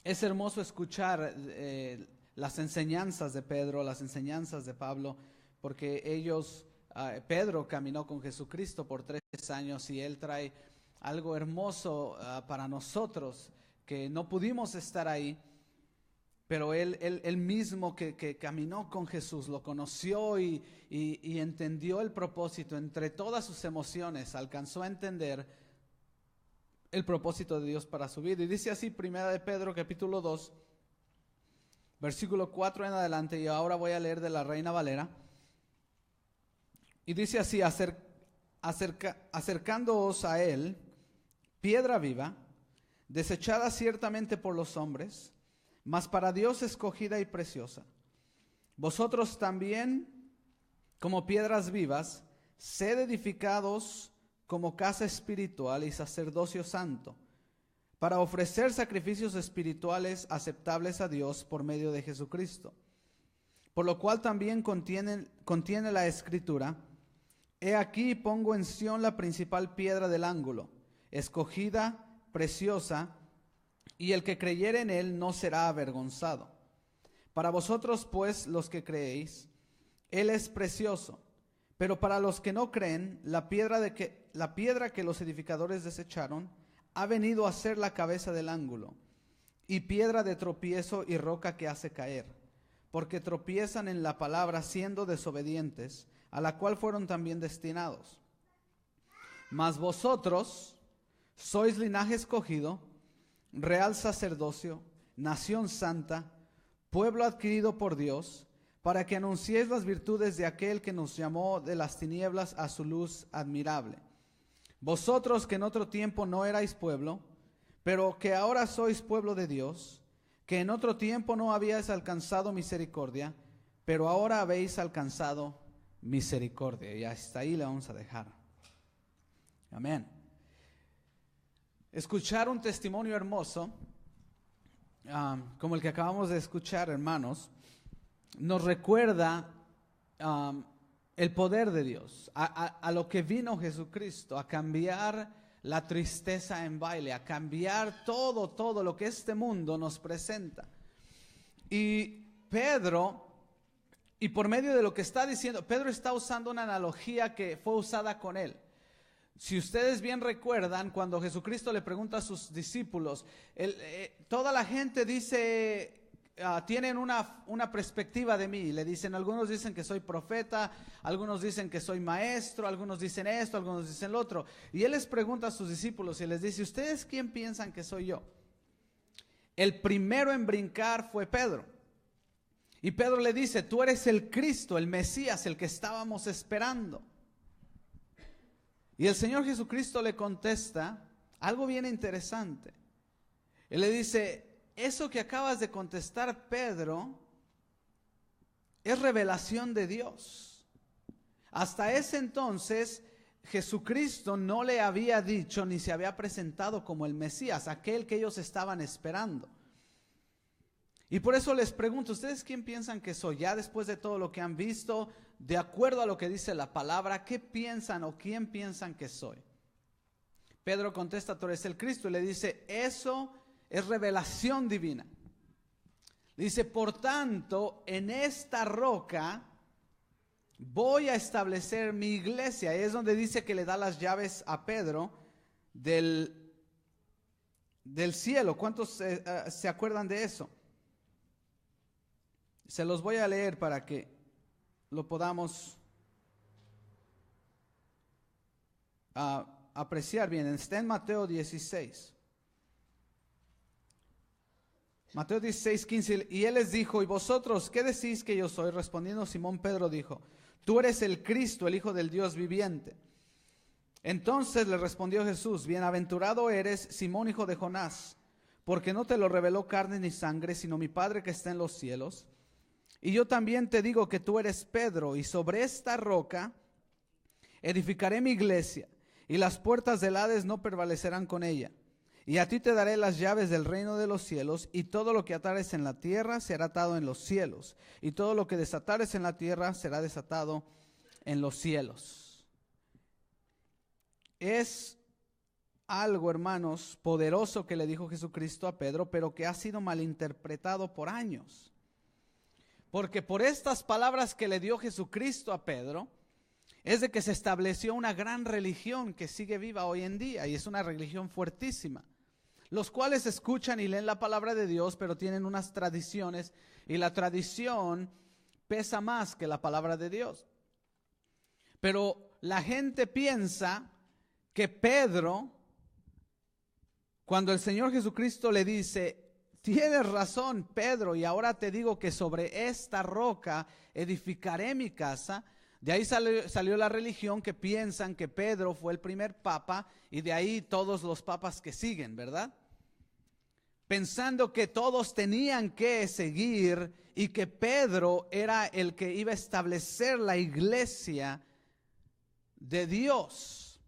Es hermoso escuchar las enseñanzas de Pedro, las enseñanzas de Pablo, porque Pedro caminó con Jesucristo por 3 años y él trae algo hermoso para nosotros, que no pudimos estar ahí, pero él mismo que caminó con Jesús, lo conoció y entendió el propósito. Entre todas sus emociones alcanzó a entender el propósito de Dios para su vida. Y dice así, Primera de Pedro, capítulo 2, versículo 4 en adelante, y ahora voy a leer de la Reina Valera. Y dice así: acercándoos a él, piedra viva, desechada ciertamente por los hombres, mas para Dios escogida y preciosa. Vosotros también, como piedras vivas, sed edificados como casa espiritual y sacerdocio santo, para ofrecer sacrificios espirituales aceptables a Dios por medio de Jesucristo. Por lo cual también contiene la Escritura: He aquí pongo en Sión la principal piedra del ángulo, escogida, preciosa, y el que creyere en él no será avergonzado. Para vosotros, pues, los que creéis, él es precioso, pero para los que no creen, la piedra que los edificadores desecharon ha venido a ser la cabeza del ángulo, y piedra de tropiezo y roca que hace caer, porque tropiezan en la palabra siendo desobedientes, a la cual fueron también destinados. Mas vosotros sois linaje escogido, real sacerdocio, nación santa, pueblo adquirido por Dios, para que anunciéis las virtudes de aquel que nos llamó de las tinieblas a su luz admirable. Vosotros que en otro tiempo no erais pueblo, pero que ahora sois pueblo de Dios, que en otro tiempo no habíais alcanzado misericordia, pero ahora habéis alcanzado misericordia. Y hasta ahí le vamos a dejar. Amén. Escuchar un testimonio hermoso, como el que acabamos de escuchar, hermanos, nos recuerda el poder de Dios, a lo que vino Jesucristo, a cambiar la tristeza en baile, a cambiar todo lo que este mundo nos presenta. Y Pedro, y por medio de lo que está diciendo, Pedro está usando una analogía que fue usada con él. Si ustedes bien recuerdan, cuando Jesucristo le pregunta a sus discípulos, toda la gente dice, tienen una perspectiva de mí. Le dicen, algunos dicen que soy profeta, algunos dicen que soy maestro, algunos dicen esto, algunos dicen lo otro. Y él les pregunta a sus discípulos y les dice, ¿ustedes quién piensan que soy yo? El primero en brincar fue Pedro. Y Pedro le dice, tú eres el Cristo, el Mesías, el que estábamos esperando. Y el Señor Jesucristo le contesta algo bien interesante. Él le dice, eso que acabas de contestar, Pedro, es revelación de Dios. Hasta ese entonces, Jesucristo no le había dicho ni se había presentado como el Mesías, aquel que ellos estaban esperando. Y por eso les pregunto, ¿ustedes quién piensan que soy? Ya después de todo lo que han visto, de acuerdo a lo que dice la palabra, ¿qué piensan o quién piensan que soy? Pedro contesta, tú eres el Cristo, y le dice, eso es revelación divina. Le dice, por tanto, en esta roca voy a establecer mi iglesia. Y es donde dice que le da las llaves a Pedro del cielo. ¿Cuántos se acuerdan de eso? Se los voy a leer para que lo podamos apreciar bien. Está en Mateo 16. Mateo 16, 15. Y él les dijo, ¿y vosotros qué decís que yo soy? Respondiendo Simón Pedro dijo, tú eres el Cristo, el Hijo del Dios viviente. Entonces le respondió Jesús, bienaventurado eres, Simón, hijo de Jonás, porque no te lo reveló carne ni sangre, sino mi Padre que está en los cielos. Y yo también te digo que tú eres Pedro, y sobre esta roca edificaré mi iglesia, y las puertas del Hades no prevalecerán con ella. Y a ti te daré las llaves del reino de los cielos, y todo lo que atares en la tierra será atado en los cielos, y todo lo que desatares en la tierra será desatado en los cielos. Es algo, hermanos, poderoso que le dijo Jesucristo a Pedro, pero que ha sido malinterpretado por años. Porque por estas palabras que le dio Jesucristo a Pedro, es de que se estableció una gran religión que sigue viva hoy en día, y es una religión fuertísima. Los cuales escuchan y leen la palabra de Dios, pero tienen unas tradiciones, y la tradición pesa más que la palabra de Dios. Pero la gente piensa que Pedro, cuando el Señor Jesucristo le dice, tienes razón, Pedro, y ahora te digo que sobre esta roca edificaré mi casa. De ahí salió la religión que piensan que Pedro fue el primer papa, y de ahí todos los papas que siguen, ¿verdad? Pensando que todos tenían que seguir y que Pedro era el que iba a establecer la iglesia de Dios.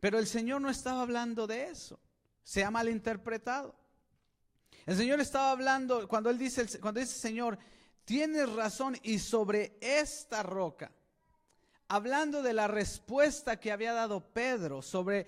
Pero el Señor no estaba hablando de eso. Se ha malinterpretado. El Señor estaba hablando, cuando dice Señor, tienes razón, y sobre esta roca, hablando de la respuesta que había dado Pedro, sobre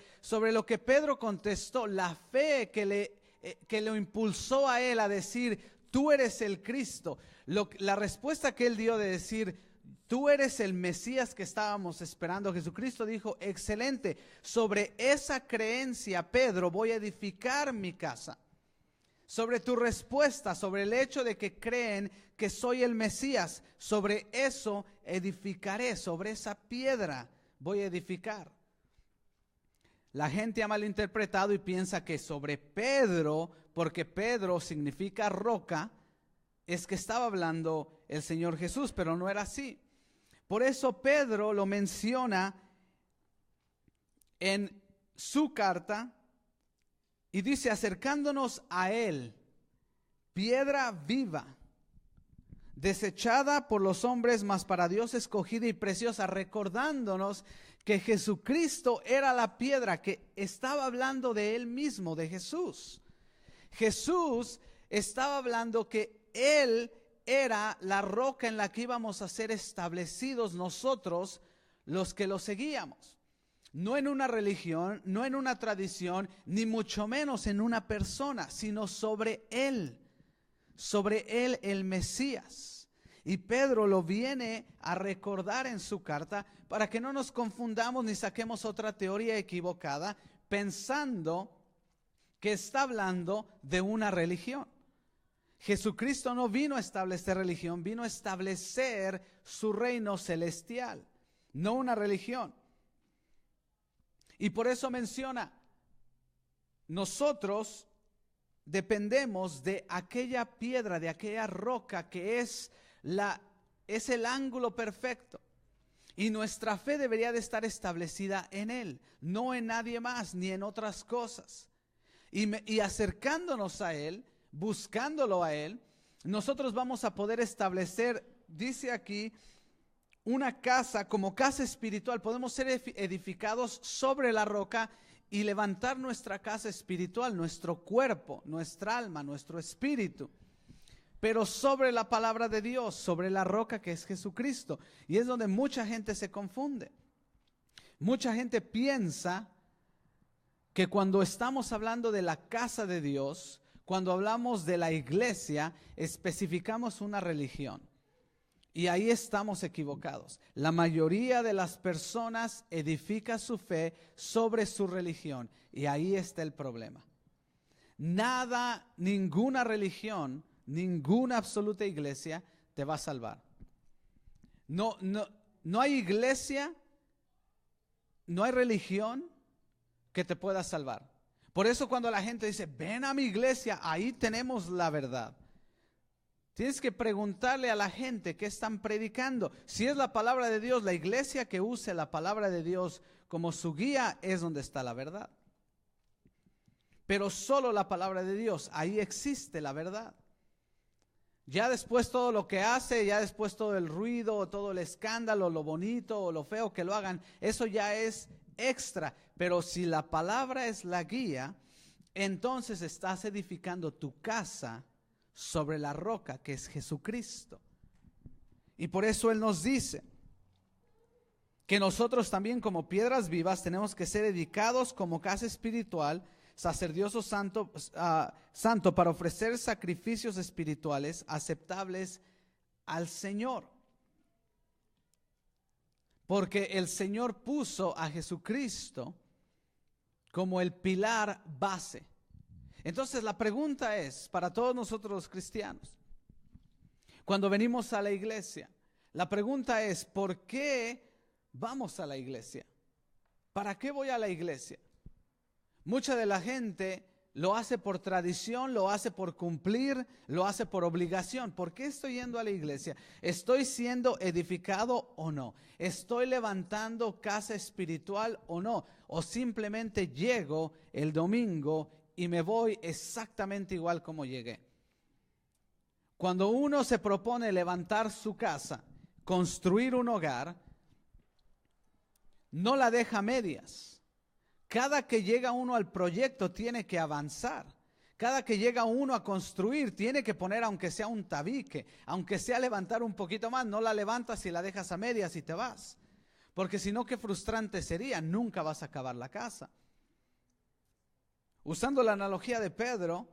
lo que Pedro contestó, la fe que lo impulsó a él a decir, tú eres el Cristo. La respuesta que él dio de decir, tú eres el Mesías que estábamos esperando. Jesucristo dijo, excelente, sobre esa creencia, Pedro, voy a edificar mi casa. Sobre tu respuesta, sobre el hecho de que creen que soy el Mesías, sobre eso edificaré, sobre esa piedra voy a edificar. La gente ha malinterpretado y piensa que sobre Pedro, porque Pedro significa roca, es que estaba hablando el Señor Jesús, pero no era así. Por eso Pedro lo menciona en su carta y dice, acercándonos a él, piedra viva, desechada por los hombres, mas para Dios escogida y preciosa, recordándonos que Jesucristo era la piedra, que estaba hablando de él mismo, de Jesús. Jesús estaba hablando que él era la roca en la que íbamos a ser establecidos nosotros, los que lo seguíamos. No en una religión, no en una tradición, ni mucho menos en una persona, sino sobre él el Mesías. Y Pedro lo viene a recordar en su carta para que no nos confundamos ni saquemos otra teoría equivocada pensando que está hablando de una religión. Jesucristo no vino a establecer religión, vino a establecer su reino celestial, no una religión. Y por eso menciona, nosotros dependemos de aquella piedra, de aquella roca que es el ángulo perfecto. Y nuestra fe debería de estar establecida en Él, no en nadie más, ni en otras cosas. Y acercándonos a Él, buscándolo a Él, nosotros vamos a poder establecer, dice aquí, una casa como casa espiritual. Podemos ser edificados sobre la roca y levantar nuestra casa espiritual, nuestro cuerpo, nuestra alma, nuestro espíritu, pero sobre la palabra de Dios, sobre la roca que es Jesucristo. Y es donde mucha gente se confunde. Mucha gente piensa que cuando estamos hablando de la casa de Dios, cuando hablamos de la iglesia, especificamos una religión. Y ahí estamos equivocados. La mayoría de las personas edifica su fe sobre su religión. Y ahí está el problema. Ninguna religión, ninguna absoluta iglesia te va a salvar. No hay iglesia, no hay religión que te pueda salvar. Por eso cuando la gente dice, ven a mi iglesia, ahí tenemos la verdad. Tienes que preguntarle a la gente qué están predicando. Si es la palabra de Dios, la iglesia que use la palabra de Dios como su guía es donde está la verdad. Pero solo la palabra de Dios, ahí existe la verdad. Ya después todo lo que hace, ya después todo el ruido, todo el escándalo, lo bonito o lo feo que lo hagan, eso ya es extra. Pero si la palabra es la guía, entonces estás edificando tu casa sobre la roca que es Jesucristo. Y por eso Él nos dice, que nosotros también como piedras vivas tenemos que ser edificados como casa espiritual, sacerdocio santo, santo para ofrecer sacrificios espirituales aceptables al Señor. Porque el Señor puso a Jesucristo como el pilar base. Entonces la pregunta es, para todos nosotros los cristianos, cuando venimos a la iglesia, la pregunta es, ¿por qué vamos a la iglesia? ¿Para qué voy a la iglesia? Mucha de la gente lo hace por tradición, lo hace por cumplir, lo hace por obligación. ¿Por qué estoy yendo a la iglesia? ¿Estoy siendo edificado o no? ¿Estoy levantando casa espiritual o no? ¿O simplemente llego el domingo y me voy exactamente igual como llegué? Cuando uno se propone levantar su casa, construir un hogar, no la deja a medias. Cada que llega uno al proyecto tiene que avanzar. Cada que llega uno a construir tiene que poner aunque sea un tabique, aunque sea levantar un poquito más. No la levantas y la dejas a medias y te vas. Porque si no, qué frustrante sería, nunca vas a acabar la casa. Usando la analogía de Pedro,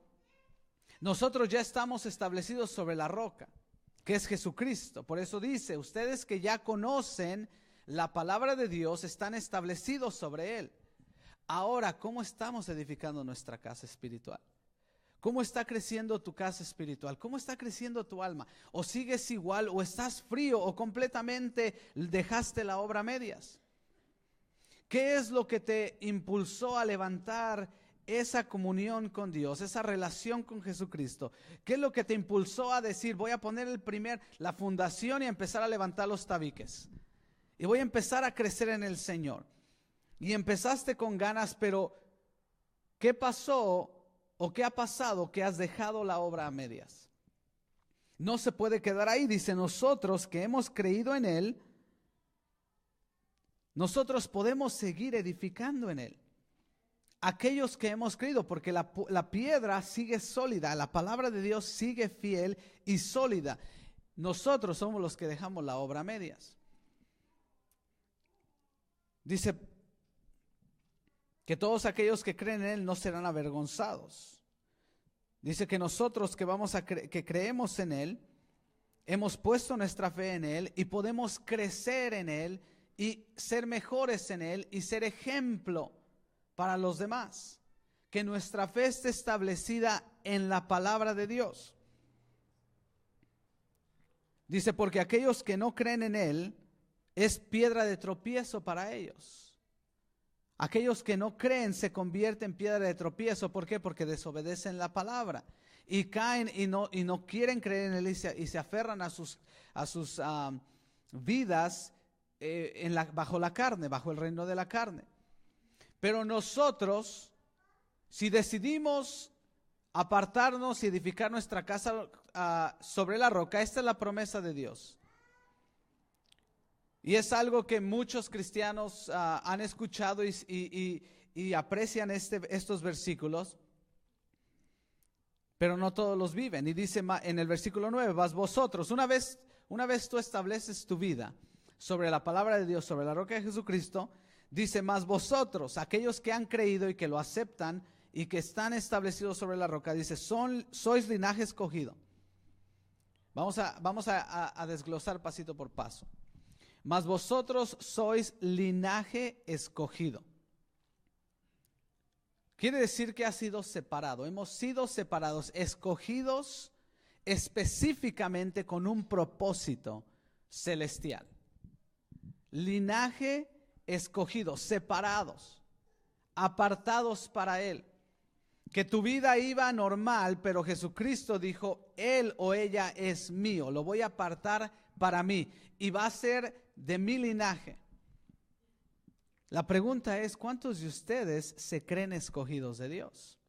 nosotros ya estamos establecidos sobre la roca, que es Jesucristo. Por eso dice, ustedes que ya conocen la palabra de Dios están establecidos sobre él. Ahora, ¿cómo estamos edificando nuestra casa espiritual? ¿Cómo está creciendo tu casa espiritual? ¿Cómo está creciendo tu alma? ¿O sigues igual o estás frío o completamente dejaste la obra a medias? ¿Qué es lo que te impulsó a levantar esa comunión con Dios, esa relación con Jesucristo? ¿Qué es lo que te impulsó a decir, voy a poner la fundación y empezar a levantar los tabiques? Y voy a empezar a crecer en el Señor. Y empezaste con ganas, pero ¿qué pasó o qué ha pasado que has dejado la obra a medias? No se puede quedar ahí. Dice, nosotros que hemos creído en Él, nosotros podemos seguir edificando en Él. Aquellos que hemos creído, porque la piedra sigue sólida, la palabra de Dios sigue fiel y sólida. Nosotros somos los que dejamos la obra a medias. Dice que todos aquellos que creen en Él no serán avergonzados. Dice que nosotros que creemos en Él, hemos puesto nuestra fe en Él y podemos crecer en Él y ser mejores en Él y ser ejemplo para los demás. Que nuestra fe esté establecida en la palabra de Dios. Dice, porque aquellos que no creen en Él es piedra de tropiezo para ellos. Aquellos que no creen se convierten en piedra de tropiezo. ¿Por qué? Porque desobedecen la palabra y caen y no quieren creer en Él y se aferran a sus vidas bajo la carne, bajo el reino de la carne. Pero nosotros, si decidimos apartarnos y edificar nuestra casa sobre la roca, esta es la promesa de Dios. Y es algo que muchos cristianos han escuchado y aprecian estos versículos, pero no todos los viven. Y dice en el versículo 9, vosotros, una vez tú estableces tu vida sobre la palabra de Dios, sobre la roca de Jesucristo, dice, más vosotros, aquellos que han creído y que lo aceptan y que están establecidos sobre la roca, dice, sois linaje escogido. Vamos a desglosar pasito por paso. Mas vosotros sois linaje escogido. Quiere decir que ha sido separado. Hemos sido separados, escogidos específicamente con un propósito celestial. Linaje escogido, separados, apartados para Él. Que tu vida iba normal, pero Jesucristo dijo, Él o ella es mío, lo voy a apartar para mí y va a ser de mi linaje. La pregunta es, ¿cuántos de ustedes se creen escogidos de Dios?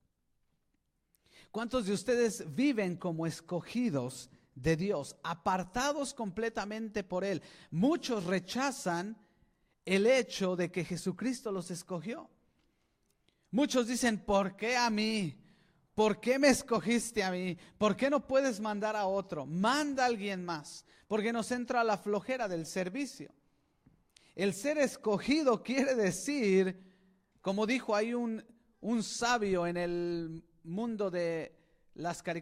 ¿Cuántos de ustedes viven como escogidos de Dios, apartados completamente por Él? Muchos rechazan el hecho de que Jesucristo los escogió. Muchos dicen, ¿por qué a mí? ¿Por qué me escogiste a mí? ¿Por qué no puedes mandar a otro? Manda a alguien más, porque nos entra la flojera del servicio. El ser escogido quiere decir, como dijo ahí un sabio en el mundo de las caricaturas,